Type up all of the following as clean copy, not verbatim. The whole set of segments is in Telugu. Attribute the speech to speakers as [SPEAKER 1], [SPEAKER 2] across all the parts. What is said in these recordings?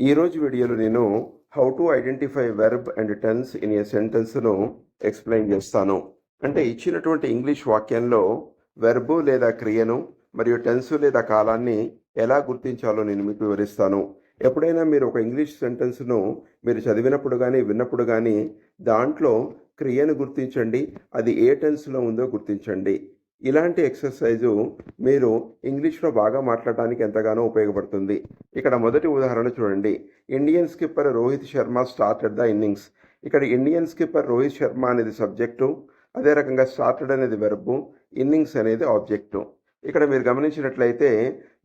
[SPEAKER 1] ఈరోజు వీడియోలో నేను how to identify verb and tense in a సెంటెన్స్ను ఎక్స్ప్లెయిన్ చేస్తాను. అంటే ఇచ్చినటువంటి ఇంగ్లీష్ వాక్యంలో వెర్బు లేదా క్రియను మరియు టెన్సు లేదా కాలాన్ని ఎలా గుర్తించాలో నేను మీకు వివరిస్తాను. ఎప్పుడైనా మీరు ఒక ఇంగ్లీష్ సెంటెన్స్ను మీరు చదివినప్పుడు కానీ విన్నప్పుడు కానీ దాంట్లో క్రియను గుర్తించండి, అది ఏ టెన్స్లో ఉందో గుర్తించండి. ఇలాంటి ఎక్సర్సైజు మీరు ఇంగ్లీష్లో బాగా మాట్లాడటానికి ఎంతగానో ఉపయోగపడుతుంది. ఇక్కడ మొదటి ఉదాహరణ చూడండి. Indian skipper Rohit Sharma started the innings. ఇక్కడ ఇండియన్ స్కిప్పర్ రోహిత్ శర్మ అనేది సబ్జెక్టు, అదే రకంగా స్టార్టెడ్ అనేది వెర్బు, ఇన్నింగ్స్ అనేది ఆబ్జెక్టు. ఇక్కడ మీరు గమనించినట్లయితే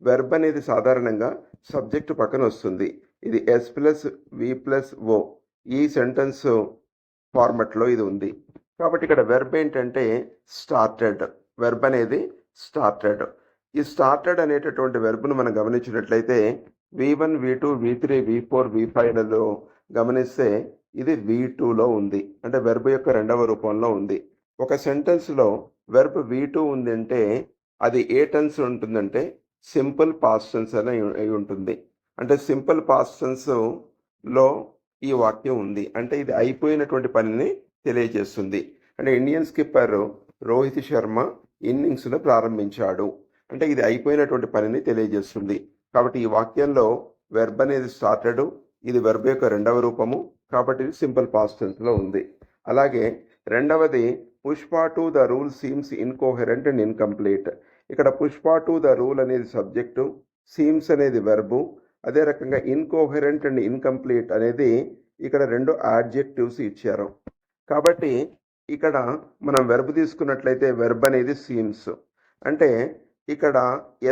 [SPEAKER 1] వెర్బ్ అనేది సాధారణంగా సబ్జెక్టు పక్కన వస్తుంది. ఇది S+V+O ఈ సెంటెన్స్ ఫార్మెట్లో ఇది ఉంది. కాబట్టి ఇక్కడ వెర్బ్ ఏంటంటే స్టార్టెడ్. వెర్బ్ అనేది స్టార్టెడ్. ఈ స్టార్టెడ్ అనేటటువంటి వెర్బ్ను మనం గమనించినట్లయితే V1, V2, V3, V4, V5లలో గమనిస్తే ఇది V2లో ఉంది. అంటే వెర్బ్ యొక్క రెండవ రూపంలో ఉంది. ఒక సెంటెన్స్లో వెర్బ్ V2 ఉంది అంటే అది ఏ టెన్స్ ఉంటుందంటే సింపుల్ పాస్ట్ టెన్స్ అయి ఉంటుంది. అంటే సింపుల్ పాస్ట్ టెన్స్లో ఈ వాక్యం ఉంది. అంటే ఇది అయిపోయినటువంటి పనిని తెలియజేస్తుంది. అంటే ఇండియన్ స్కిప్పర్ రోహిత్ శర్మ ఇన్నింగ్స్ను ప్రారంభించాడు అంటే ఇది అయిపోయినటువంటి పనిని తెలియజేస్తుంది. కాబట్టి ఈ వాక్యంలో వెర్బ్ అనేది స్టార్టెడ్, ఇది వెర్బ్ యొక్క రెండవ రూపము, కాబట్టి ఇది సింపుల్ పాస్ట్ టెన్స్లో ఉంది. అలాగే రెండవది Pushpa to the rule seems incoherent and incomplete. ఇక్కడ పుష్ప టు ద రూల్ అనేది సబ్జెక్టు, సీమ్స్ అనేది వెర్బు, అదే రకంగా ఇన్కోహెరెంట్ అండ్ ఇన్కంప్లీట్ అనేది ఇక్కడ రెండు యాడ్జెక్టివ్స్ ఇచ్చారు. కాబట్టి ఇక్కడ మనం వెర్బ్ తీసుకున్నట్లయితే వెర్బ్ అనేది సీమ్స్, అంటే ఇక్కడ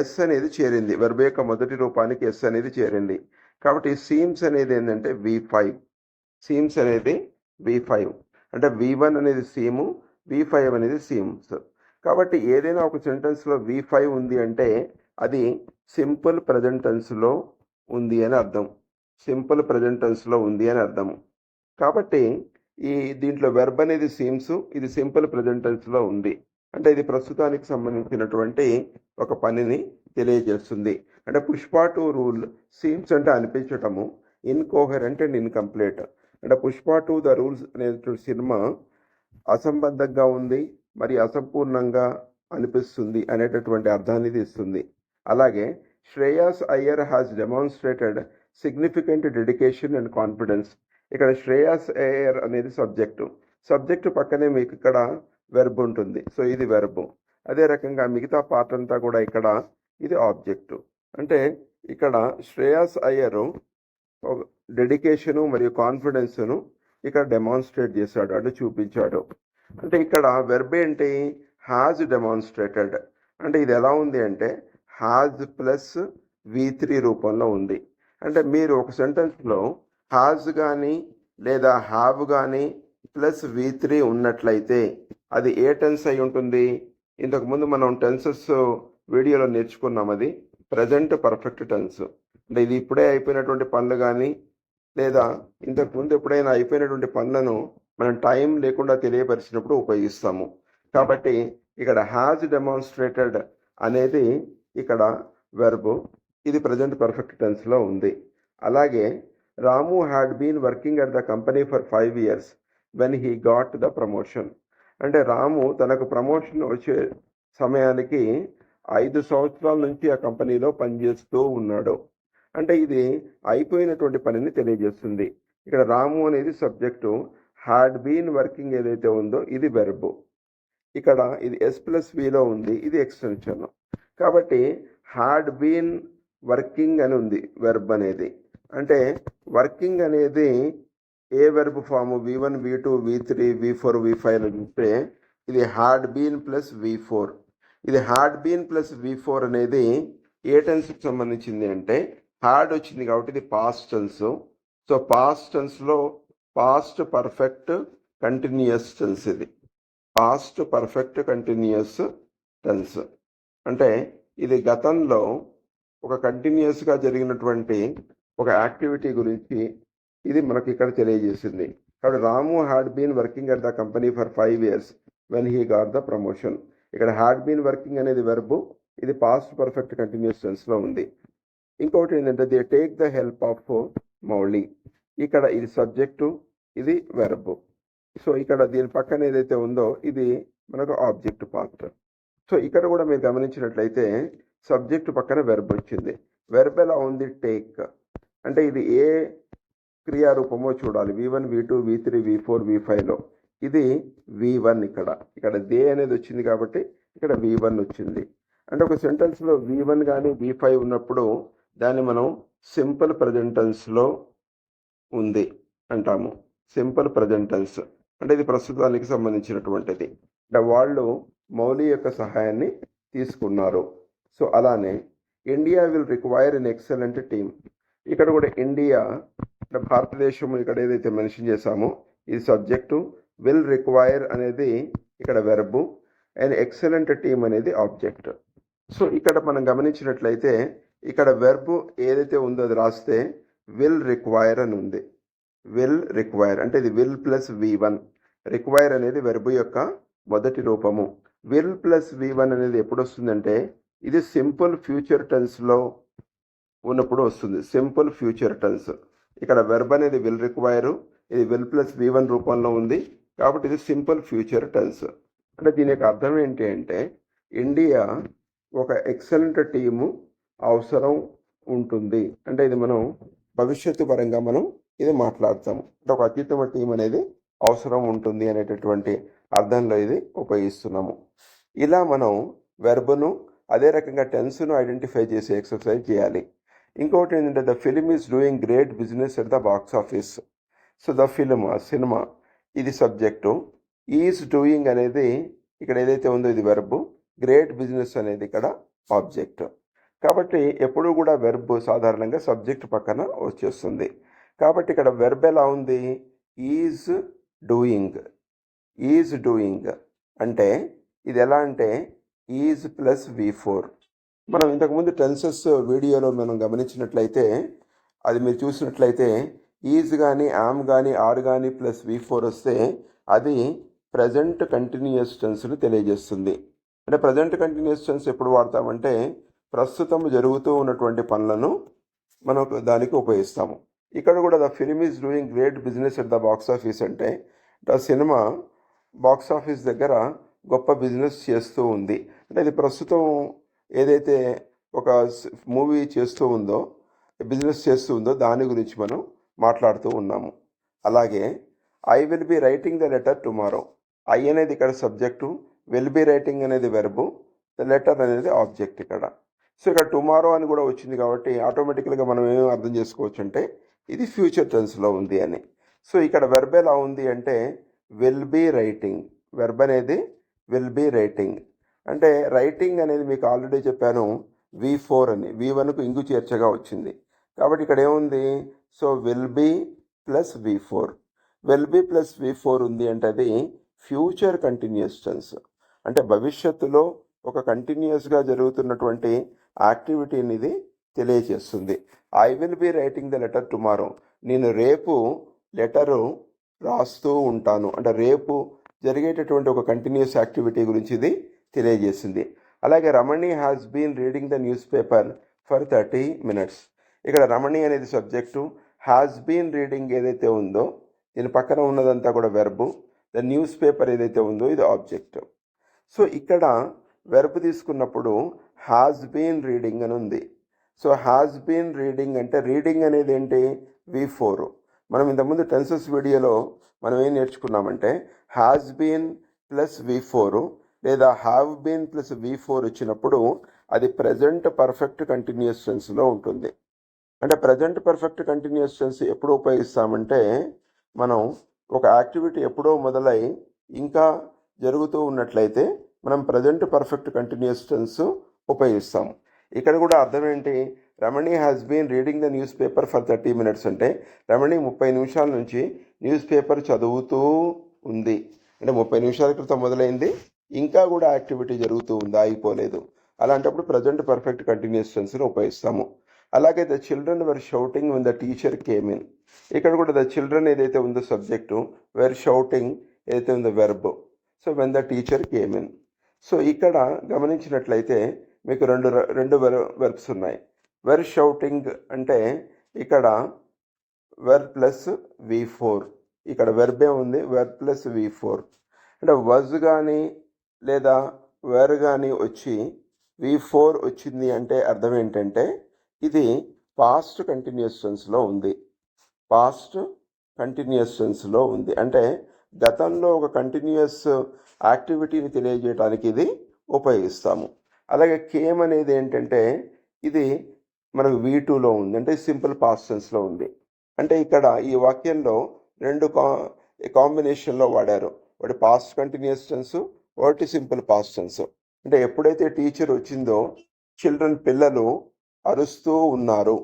[SPEAKER 1] ఎస్ అనేది చేరింది. వెర్బ్ యొక్క మొదటి రూపానికి ఎస్ అనేది చేరింది. కాబట్టి సీమ్స్ అనేది ఏంటంటే V5. సీమ్స్ అనేది V5, అంటే V1 అనేది సీము, V5 అనేది సీమ్స్. కాబట్టి ఏదైనా ఒక సెంటెన్స్లో V5 ఉంది అంటే అది సింపుల్ ప్రజెంట్ టెన్స్లో ఉంది అని అర్థం. సింపుల్ ప్రజెంట్ టెన్స్లో ఉంది అని అర్థము. కాబట్టి దీంట్లో వెర్బ్ అనేది సీమ్స్, ఇది సింపుల్ ప్రజెంట్ టెన్స్లో ఉంది. అంటే ఇది ప్రస్తుతానికి సంబంధించినటువంటి ఒక పనిని తెలియజేస్తుంది. అంటే పుష్ప టు రూల్ సీమ్స్ అంటే అనిపించటము, ఇన్కోహెరెంట్ అండ్ ఇన్కంప్లీట్. అంటే పుష్ప టు ద రూల్స్ అనేటువంటి సినిమా అసంబద్ధంగా ఉంది మరి అసంపూర్ణంగా అనిపిస్తుంది అనేటటువంటి అర్థాన్ని ఇస్తుంది. అలాగే Shreyas Iyer has demonstrated significant dedication and confidence. ఇక్కడ శ్రేయాస్ అయ్యర్ అనేది సబ్జెక్టు పక్కనే మీకు ఇక్కడ వెర్బ్ ఉంటుంది. సో ఇది వెర్బు. అదే రకంగా మిగతా పార్ట్ అంతా కూడా ఇక్కడ ఇది ఆబ్జెక్టు. అంటే ఇక్కడ శ్రేయాస్ అయ్యరు డెడికేషను మరియు కాన్ఫిడెన్స్ను ఇక్కడ డెమాన్స్ట్రేట్ చేశాడు, అంటే చూపించాడు. అంటే ఇక్కడ వెర్బ్ ఏంటి? Has demonstrated. అంటే ఇది ఎలా ఉంది అంటే హ్యాజ్ ప్లస్ V3 రూపంలో ఉంది. అంటే మీరు ఒక సెంటెన్స్లో హ్యాజ్ కానీ లేదా హ్యావ్ కానీ ప్లస్ V3 ఉన్నట్లయితే అది ఏ టెన్స్ అయి ఉంటుంది? ఇంతకుముందు మనం టెన్సెస్ వీడియోలో నేర్చుకున్నాం, అది ప్రజెంట్ పర్ఫెక్ట్ టెన్స్. అంటే ఇది ఇప్పుడే అయిపోయినటువంటి పనులు కానీ లేదా ఇంతకుముందు ఎప్పుడైనా అయిపోయినటువంటి పనులను మనం టైం లేకుండా తెలియపరిచినప్పుడు ఉపయోగిస్తాము. కాబట్టి ఇక్కడ హ్యాజ్ డెమాన్స్ట్రేటెడ్ అనేది ఇక్కడ వెర్బు, ఇది ప్రజెంట్ పర్ఫెక్ట్ టెన్స్లో ఉంది. అలాగే Ramu had been working at the company for 5 years when he got the promotion. అంటే రాము తనకు ప్రమోషన్ వచ్చే సమయానికి 5 సంవత్సరాల నుంచి ఆ కంపెనీలో పనిచేస్తూ ఉన్నాడు. అంటే ఇది అయిపోయినటువంటి పనిని తెలియజేస్తుంది. ఇక్కడ రాము అనేది సబ్జెక్టు, హ్యాడ్ బీన్ వర్కింగ్ ఏదైతే ఉందో ఇది వెర్బు. ఇక్కడ ఇది S+Vలో ఉంది, ఇది ఎక్స్టెన్షన్. కాబట్టి హ్యాడ్ బీన్ వర్కింగ్ అని ఉంది వెర్బ్ అనేది. అంటే వర్కింగ్ అనేది ఏ verb form? V1, V2, V3, V4, V5 అని చూస్తే ఇది హ్యాడ్ బీన్ ప్లస్ V4. ఇది హ్యాడ్ బీన్ ప్లస్ V4 అనేది ఏ టెన్స్కి సంబంధించింది అంటే హ్యాడ్ వచ్చింది కాబట్టి ఇది పాస్ట్ టెన్స్. సో పాస్ట్ టెన్స్లో పాస్ట్ పర్ఫెక్ట్ కంటిన్యూయస్ టెన్స్, ఇది పాస్ట్ పర్ఫెక్ట్ కంటిన్యూయస్ టెన్స్. అంటే ఇది గతంలో ఒక కంటిన్యూస్గా జరిగినటువంటి ఒక యాక్టివిటీ గురించి ఇది మనకి ఇక్కడ తెలియజేసింది. కాబట్టి Ramu had been working at the company for 5 years when he got the promotion. ఇక్కడ హ్యాడ్ బీన్ వర్కింగ్ అనేది వెర్బు, ఇది పాస్ట్ పర్ఫెక్ట్ కంటిన్యూస్ టెన్స్లో ఉంది. ఇంకొకటి ఏంటంటే they take the help of మౌలి. ఇక్కడ ఇది సబ్జెక్టు, ఇది వెర్బ్. సో ఇక్కడ దీని పక్కన ఏదైతే ఉందో ఇది మనకు ఆబ్జెక్ట్ పార్ట్. సో ఇక్కడ కూడా మీరు గమనించినట్లయితే సబ్జెక్ట్ పక్కన వెర్బ్ వచ్చింది. వెర్బ్ ఎలా ఉంది? టేక్. అంటే ఇది ఏ క్రియారూపమో చూడాలి. V1, V2, V3, V4, V5లో ఇది V1. ఇక్కడ దే అనేది వచ్చింది కాబట్టి ఇక్కడ V1 వచ్చింది. అంటే ఒక సెంటెన్స్లో V1 కానీ V5 ఉన్నప్పుడు దాన్ని మనం సింపుల్ ప్రజెంట్ టెన్స్లో ఉంది అంటాము. సింపుల్ ప్రజెంట్ టెన్స్ అంటే ఇది ప్రస్తుతానికి సంబంధించినటువంటిది. అంటే వాళ్ళు మౌలి యొక్క సహాయాన్ని తీసుకున్నారు. సో అలానే India will require an excellent team. ఇక్కడ కూడా ఇండియా అంటే భారతదేశం ఇక్కడ ఏదైతే మెన్షన్ చేశామో ఈ సబ్జెక్టు, విల్ రిక్వైర్ అనేది ఇక్కడ వెర్బు, అండ్ ఎక్సలెంట్ టీమ్ అనేది ఆబ్జెక్ట్. సో ఇక్కడ మనం గమనించినట్లయితే ఇక్కడ వెర్బు ఏదైతే ఉందో అది రాస్తే విల్ రిక్వైర్ అని ఉంది. విల్ రిక్వైర్ అంటే ఇది విల్ ప్లస్ V1. రిక్వైర్ అనేది వెర్బు యొక్క మొదటి రూపము. విల్ ప్లస్ V1 అనేది ఎప్పుడు వస్తుందంటే ఇది సింపుల్ ఫ్యూచర్ టెన్స్లో ఉన్నప్పుడు వస్తుంది. Simple future tense. ఇక్కడ వెర్బ్ అనేది విల్ రిక్వైర్, ఇది విల్ ప్లస్ V1 రూపంలో ఉంది కాబట్టి ఇది సింపుల్ ఫ్యూచర్ టెన్స్. అంటే దీని యొక్క అర్థం ఏంటి అంటే ఇండియా ఒక ఎక్సలెంట్ టీము అవసరం ఉంటుంది. అంటే ఇది మనం భవిష్యత్తు పరంగా మనం ఇది మాట్లాడతాము. అంటే ఒక అత్యుత్తమ టీం అనేది అవసరం ఉంటుంది అనేటటువంటి అర్థంలో ఇది ఉపయోగిస్తున్నాము. ఇలా మనం వెర్బ్ను అదే రకంగా టెన్స్ను ఐడెంటిఫై చేసే ఎక్సర్సైజ్ చేయాలి. ఇంకొకటి ఏంటంటే the film is doing great business at the box office. So the film cinema ఇది సబ్జెక్టు, ఈజ్ డూయింగ్ అనేది ఇక్కడ ఏదైతే ఉందో ఇది వెర్బ్, గ్రేట్ బిజినెస్ అనేది ఇక్కడ ఆబ్జెక్ట్. కాబట్టి ఎప్పుడూ కూడా వెర్బ్ సాధారణంగా సబ్జెక్ట్ పక్కన వచ్చేస్తుంది. కాబట్టి ఇక్కడ వెర్బ్ ఎలా ఉంది? Is doing. ఈజ్ డూయింగ్ అంటే ఇది ఎలా అంటే ఈజ్ ప్లస్ V4. మనం ఇంతకుముందు టెన్సెస్ వీడియోలో మనం గమనించినట్లయితే అది మీరు చూసినట్లయితే ఈజ్ కానీ యామ్ కానీ ఆర్ కానీ ప్లస్ V4 వస్తే అది ప్రజెంట్ కంటిన్యూయస్ టెన్స్ను తెలియజేస్తుంది. అంటే ప్రజెంట్ కంటిన్యూయస్ టెన్స్ ఎప్పుడు వాడతామంటే ప్రస్తుతం జరుగుతూ ఉన్నటువంటి పనులను మనం దానికి ఉపయోగిస్తాము. ఇక్కడ కూడా the film is doing great business at the box office అంటే ద సినిమా బాక్స్ ఆఫీస్ దగ్గర గొప్ప బిజినెస్ చేస్తూ ఉంది. అంటే ఇది ప్రస్తుతం ఏదైతే ఒక మూవీ చేస్తూ ఉందో, బిజినెస్ చేస్తూ ఉందో దాని గురించి మనం మాట్లాడుతూ ఉన్నాము. అలాగే I will be writing the letter tomorrow. I అనేది ఇక్కడ సబ్జెక్టు, విల్ బి రైటింగ్ అనేది వెర్బు, ద లెటర్ అనేది ఆబ్జెక్ట్ ఇక్కడ. సో ఇక్కడ టుమారో అని కూడా వచ్చింది కాబట్టి ఆటోమేటికల్గా మనం ఏమేమి అర్థం చేసుకోవచ్చు అంటే ఇది ఫ్యూచర్ టెన్స్లో ఉంది అని. సో ఇక్కడ వెర్బ్ ఎలా ఉంది అంటే విల్ బి రైటింగ్. వెర్బ్ అనేది విల్ బి రైటింగ్. అంటే రైటింగ్ అనేది మీకు ఆల్రెడీ చెప్పాను V4 అని, V1కు ఇంగు చేర్చగా వచ్చింది కాబట్టి ఇక్కడ ఏముంది? So will be plus V4. Will be plus V4 ఉంది అంటే అది ఫ్యూచర్ కంటిన్యూస్ టెన్స్. అంటే భవిష్యత్తులో ఒక కంటిన్యూస్గా జరుగుతున్నటువంటి యాక్టివిటీని ఇది తెలియజేస్తుంది. I will be writing the letter tomorrow. నేను రేపు లెటరు రాస్తూ ఉంటాను అంటే రేపు జరిగేటటువంటి ఒక కంటిన్యూస్ యాక్టివిటీ గురించి ఇది తెలియజేసింది. అలాగే Ramani has been reading the newspaper for 30 minutes. ఇక్కడ రమణి అనేది సబ్జెక్టు, హ్యాస్ బీన్ రీడింగ్ ఏదైతే ఉందో దీని పక్కన ఉన్నదంతా కూడా వెర్బు, ద న్యూస్ పేపర్ ఏదైతే ఉందో ఇది ఆబ్జెక్ట్. సో ఇక్కడ వెర్బ్ తీసుకున్నప్పుడు హ్యాస్ బీన్ రీడింగ్ అని ఉంది. సో హ్యాస్ బీన్ రీడింగ్ అంటే రీడింగ్ అనేది ఏంటి? V4. మనం ఇంతకుముందు టెన్సెస్ వీడియోలో మనం ఏం నేర్చుకున్నామంటే హ్యాస్ బీన్ ప్లస్ V4 లేదా హ్యావ్ బీన్ ప్లస్ V4 వచ్చినప్పుడు అది ప్రజెంట్ పర్ఫెక్ట్ కంటిన్యూస్ టెన్స్లో ఉంటుంది. అంటే ప్రజెంట్ పర్ఫెక్ట్ కంటిన్యూస్ టెన్స్ ఎప్పుడు ఉపయోగిస్తామంటే మనం ఒక యాక్టివిటీ ఎప్పుడో మొదలై ఇంకా జరుగుతూ ఉన్నట్లయితే మనం ప్రజెంట్ పర్ఫెక్ట్ కంటిన్యూస్ టెన్స్ ఉపయోగిస్తాము. ఇక్కడ కూడా అర్థం ఏంటి? Ramani has been reading the newspaper for 30 minutes అంటే రమణి 30 నిమిషాల నుంచి న్యూస్ పేపర్ చదువుతూ ఉంది. అంటే 30 నిమిషాల క్రితం మొదలైంది, ఇంకా కూడా యాక్టివిటీ జరుగుతూ ఉంది, ఆగిపోలేదు. అలాంటప్పుడు ప్రజెంట్ పర్ఫెక్ట్ కంటిన్యూస్ టెన్స్ని ఉపయోగిస్తాము. అలాగే the children were shouting when the teacher came in. ఇక్కడ కూడా ద చిల్డ్రన్ ఏదైతే ఉందో సబ్జెక్టు, వెర్ షౌటింగ్ ఏదైతే ఉందో verb, so when the teacher came in. So ఇక్కడ గమనించినట్లయితే మీకు రెండు వెర్బ్స్ ఉన్నాయి. వెర్ షౌటింగ్ అంటే ఇక్కడ వెర్ ప్లస్ V4. ఇక్కడ వెర్బే ఉంది, వెర్ ప్లస్ V4. అంటే వజ్ కానీ లేదా వెర్ కానీ వచ్చి V4 వచ్చింది అంటే అర్థం ఏంటంటే ఇది పాస్ట్ కంటిన్యూస్ టెన్స్లో ఉంది. పాస్ట్ కంటిన్యూస్ టెన్స్లో ఉంది అంటే గతంలో ఒక కంటిన్యూస్ యాక్టివిటీని తెలియజేయడానికి ఇది ఉపయోగిస్తాము. అలాగే కేమ్ అనేది ఏంటంటే ఇది మనకు V2లో ఉంది, అంటే సింపుల్ పాస్ట్ టెన్స్లో ఉంది. అంటే ఇక్కడ ఈ వాక్యంలో రెండు కాంబినేషన్లో వాడారు, ఒకటి పాస్ట్ కంటిన్యూస్ టెన్స్, ఒకటి సింపుల్ పాస్ట్ టెన్స్. అంటే ఎప్పుడైతే టీచర్ వచ్చిందో పిల్లలు అరుస్తూ ఉన్నారు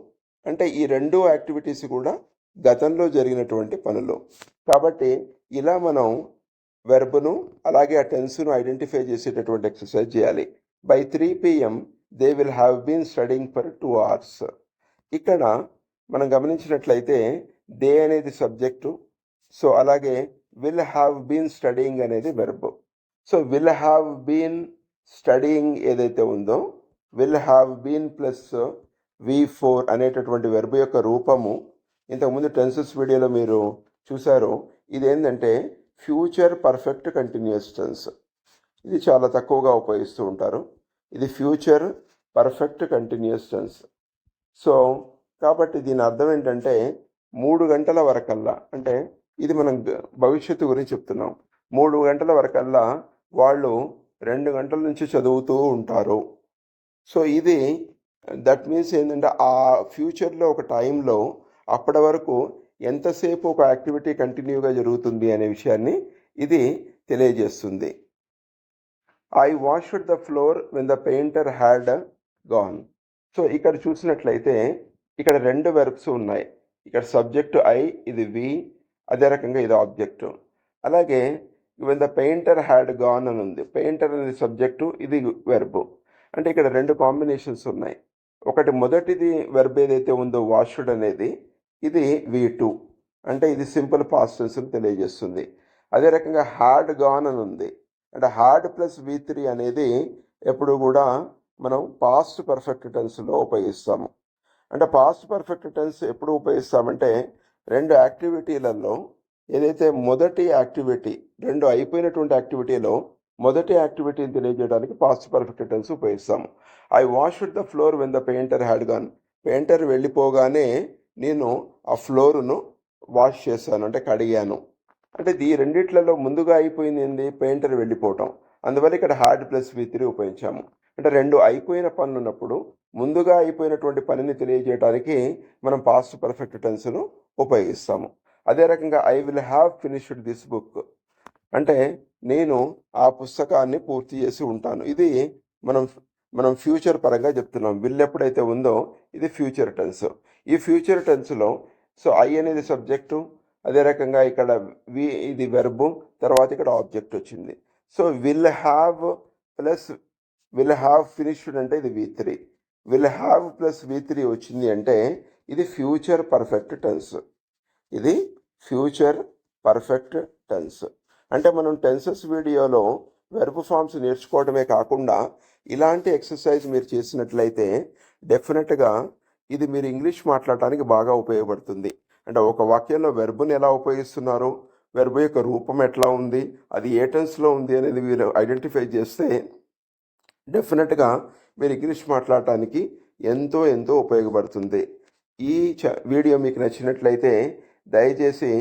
[SPEAKER 1] అంటే ఈ రెండు యాక్టివిటీస్ కూడా గతంలో జరిగినటువంటి పనులు. కాబట్టి ఇలా మనం వెర్బ్ను అలాగే ఆ టెన్స్ను ఐడెంటిఫై చేసేటటువంటి ఎక్సర్సైజ్ చేయాలి. By 3 PM they will have been studying for 2 hours. ఇక్కడ మనం గమనించినట్లయితే దే అనేది సబ్జెక్టు, సో అలాగే విల్ హ్యావ్ బీన్ స్టడీయింగ్ అనేది verb. So will have been studying ఏదైతే ఉందో will have been plus V4 అనేటటువంటి వెర్బ్ యొక్క రూపము ఇంతకుముందు టెన్సెస్ వీడియోలో మీరు చూసారు. ఇది ఏంటంటే ఫ్యూచర్ పర్ఫెక్ట్ కంటిన్యూస్ టెన్స్. ఇది చాలా తక్కువగా ఉపయోగిస్తూ ఉంటారు. ఇది future perfect continuous tense. So కాబట్టి దీని అర్థం ఏంటంటే 3 గంటల వరకల్లా, అంటే ఇది మనం భవిష్యత్తు గురించి చెప్తున్నాం, 3 గంటల వరకల్లా వాళ్ళు 2 గంటల నుంచి చదువుతూ ఉంటారు. సో ఇది దట్ మీన్స్ ఏంటంటే ఆ ఫ్యూచర్లో ఒక టైంలో అప్పటి వరకు ఎంతసేపు ఒక యాక్టివిటీ కంటిన్యూగా జరుగుతుంది అనే విషయాన్ని ఇది తెలియజేస్తుంది. I washed the floor when the painter had gone. So ఇక్కడ చూసినట్లయితే ఇక్కడ 2 వెర్బ్స్ ఉన్నాయి. ఇక్కడ సబ్జెక్టు ఐ, ఇది వి, అదే రకంగా ఇది ఆబ్జెక్టు. అలాగే when the painter had gone అని ఉంది. పెయింటర్ అనేది సబ్జెక్టు, ఇది వెర్బు. అంటే ఇక్కడ 2 కాంబినేషన్స్ ఉన్నాయి. ఒకటి మొదటిది వెర్బ్ ఏదైతే ఉందో వాష్డ్ అనేది ఇది V2, అంటే ఇది సింపుల్ పాస్ట్ టెన్స్ని తెలియజేస్తుంది. అదే రకంగా హ్యాడ్ గాన్ అని ఉంది, అంటే హ్యాడ్ ప్లస్ V3 అనేది ఎప్పుడు కూడా మనం పాస్ట్ పర్ఫెక్ట్ టెన్స్లో ఉపయోగిస్తాము. అంటే పాస్ట్ పర్ఫెక్ట్ టెన్స్ ఎప్పుడు ఉపయోగిస్తామంటే 2 యాక్టివిటీలలో ఏదైతే మొదటి యాక్టివిటీ, 2 అయిపోయినటువంటి యాక్టివిటీలో మొదటి యాక్టివిటీని తెలియజేయడానికి పాస్ట్ పర్ఫెక్ట్ టెన్స్ ఉపయోగిస్తాము. I washed the floor when the painter had gone. Painter వెళ్ళిపోగానే నేను ఆ ఫ్లోరును వాష్ చేశాను, అంటే కడిగాను. అంటే ఈ రెండిట్లలో ముందుగా అయిపోయింది ఏంది, పెయింటర్ వెళ్ళిపోవటం. అందువల్ల ఇక్కడ హ్యాడ్ ప్లస్ V3 ఉపయోగించాము. అంటే 2 అయిపోయిన పనులు ఉన్నప్పుడు ముందుగా అయిపోయినటువంటి పనిని తెలియజేయడానికి మనం పాస్ట్ పర్ఫెక్ట్ టెన్స్ను ఉపయోగిస్తాము. అదే రకంగా I will have finished this book, అంటే నేను ఆ పుస్తకాన్ని పూర్తి చేసి ఉంటాను. ఇది మనం ఫ్యూచర్ పరంగా చెప్తున్నాం. విల్ ఎప్పుడైతే ఉందో ఇది ఫ్యూచర్ టెన్స్. ఈ ఫ్యూచర్ టెన్స్లో సో ఐ అనేది సబ్జెక్టు, అదే రకంగా ఇక్కడ వి ఇది వెర్బు, తర్వాత ఇక్కడ ఆబ్జెక్ట్ వచ్చింది. So will have plus will have finished అంటే ఇది V3. Will have plus V3 వచ్చింది అంటే ఇది ఫ్యూచర్ పర్ఫెక్ట్ టెన్స్. ఇది ఫ్యూచర్ పర్ఫెక్ట్ టెన్స్. అంటే మనం టెన్సెస్ వీడియోలో వెర్బ్ ఫామ్స్ నేర్చుకోవడమే కాకుండా ఇలాంటి ఎక్సర్సైజ్ మీరు చేసినట్లయితే డెఫినెట్గా ఇది మీరు ఇంగ్లీష్ మాట్లాడటానికి బాగా ఉపయోగపడుతుంది. అంటే ఒక వాక్యంలో వెర్బ్ని ఎలా ఉపయోగిస్తున్నారు, వెర్బ్ యొక్క రూపం ఎట్లా ఉంది, అది ఏ టెన్స్లో ఉంది అనేది మీరు ఐడెంటిఫై చేస్తే డెఫినెట్గా మీరు ఇంగ్లీష్ మాట్లాడటానికి ఎంతో ఎంతో ఉపయోగపడుతుంది. ఈ వీడియో మీకు నచ్చినట్లయితే దయచేసి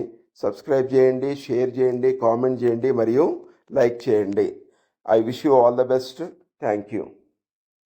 [SPEAKER 1] సబ్స్క్రైబ్ చేయండి, షేర్ చేయండి, కామెంట్ చేయండి మరియు లైక్ చేయండి. I wish you all the best. Thank you.